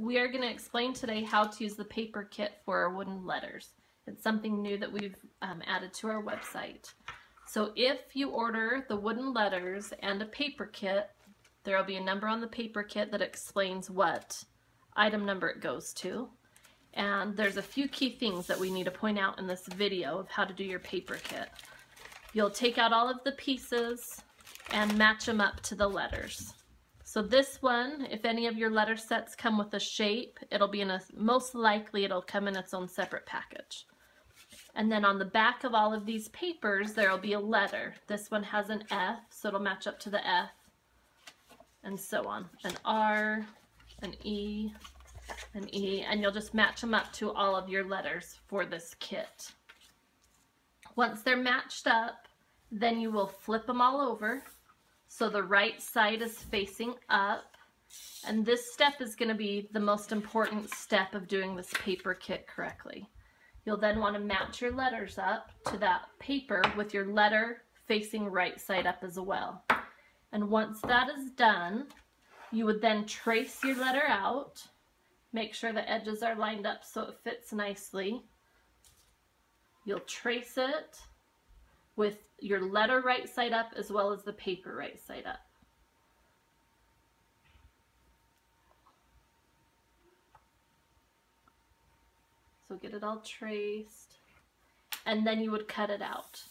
we are going to explain today how to use the paper kit for our wooden letters. It's something new that we've added to our website. So if you order the wooden letters and a paper kit, there will be a number on the paper kit that explains what item number it goes to. And there's a few key things that we need to point out in this video of how to do your paper kit. You'll take out all of the pieces and match them up to the letters. So this one, if any of your letter sets come with a shape, it'll be in a, most likely it'll come in its own separate package. And then on the back of all of these papers, there'll be a letter. This one has an F, so it'll match up to the F, and so on. An R, an E, and you'll just match them up to all of your letters for this kit. Once they're matched up, then you will flip them all over so the right side is facing up, and this step is going to be the most important step of doing this paper kit correctly. You'll then want to match your letters up to that paper with your letter facing right side up as well. And once that is done, you would then trace your letter out, make sure the edges are lined up so it fits nicely. You'll trace it with your letter right side up as well as the paper right side up. So get it all traced, and then you would cut it out.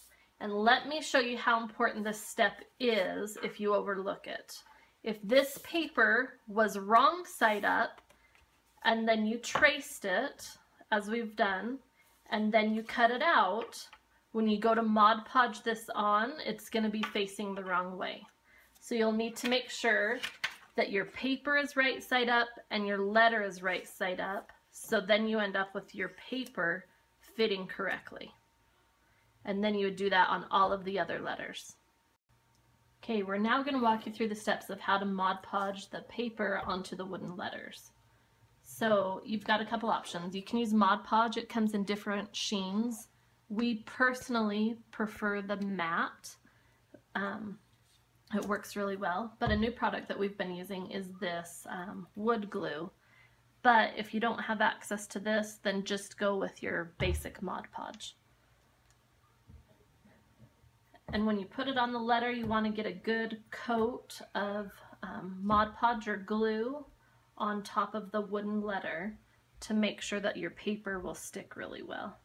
And let me show you how important this step is if you overlook it. If this paper was wrong side up, and then you traced it, as we've done, and then you cut it out, when you go to Mod Podge this on, it's going to be facing the wrong way. So you'll need to make sure that your paper is right side up and your letter is right side up, so then you end up with your paper fitting correctly. And then you would do that on all of the other letters. Okay, we're now going to walk you through the steps of how to Mod Podge the paper onto the wooden letters. So you've got a couple options. You can use Mod Podge. It comes in different sheens. We personally prefer the matte. It works really well, but a new product that we've been using is this wood glue. But if you don't have access to this, then just go with your basic Mod Podge. And when you put it on the letter, you want to get a good coat of Mod Podge or glue on top of the wooden letter to make sure that your paper will stick really well.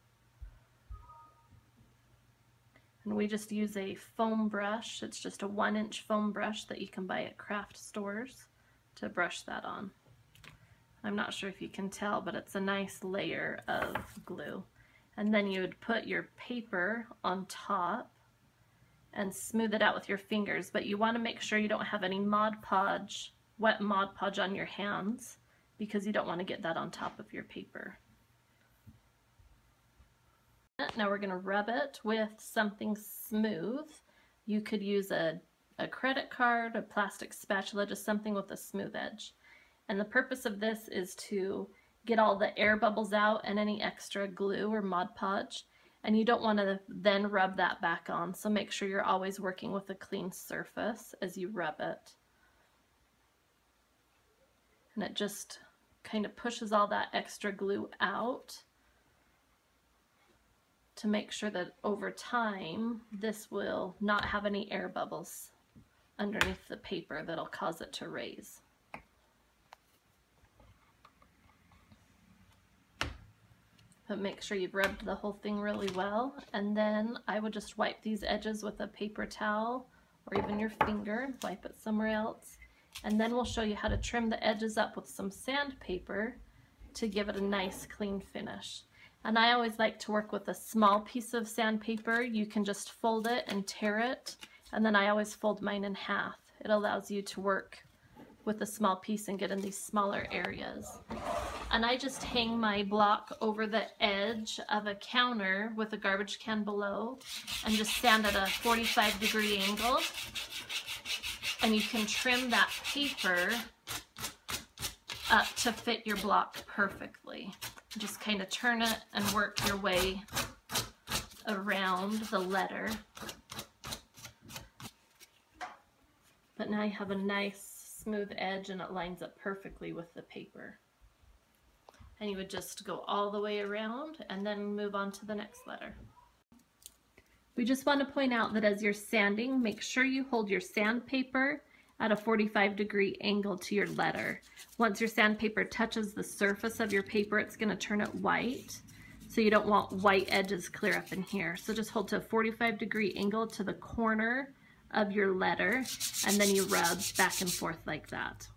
And we just use a foam brush. It's just a 1-inch foam brush that you can buy at craft stores to brush that on. I'm not sure if you can tell, but it's a nice layer of glue. And then you would put your paper on top and smooth it out with your fingers, but you want to make sure you don't have any Mod Podge, wet Mod Podge on your hands, because you don't want to get that on top of your paper. Now we're going to rub it with something smooth. You could use a credit card, a plastic spatula, just something with a smooth edge. And the purpose of this is to get all the air bubbles out and any extra glue or Mod Podge. And you don't want to then rub that back on, so make sure you're always working with a clean surface as you rub it. And it just kind of pushes all that extra glue out to make sure that over time this will not have any air bubbles underneath the paper that'll cause it to raise. But make sure you've rubbed the whole thing really well, and then I would just wipe these edges with a paper towel or even your finger, wipe it somewhere else, and then we'll show you how to trim the edges up with some sandpaper to give it a nice clean finish. And I always like to work with a small piece of sandpaper. You can just fold it and tear it, and then I always fold mine in half. It allows you to work with a small piece and get in these smaller areas. And I just hang my block over the edge of a counter with a garbage can below and just stand at a 45-degree angle. And you can trim that paper up to fit your block perfectly. Just kind of turn it and work your way around the letter. But now you have a nice smooth edge and it lines up perfectly with the paper. and you would just go all the way around and then move on to the next letter. We just want to point out that as you're sanding, make sure you hold your sandpaper at a 45-degree angle to your letter. Once your sandpaper touches the surface of your paper, it's going to turn it white. So you don't want white edges clear up in here. So just hold to a 45-degree angle to the corner of your letter, and then you rub back and forth like that.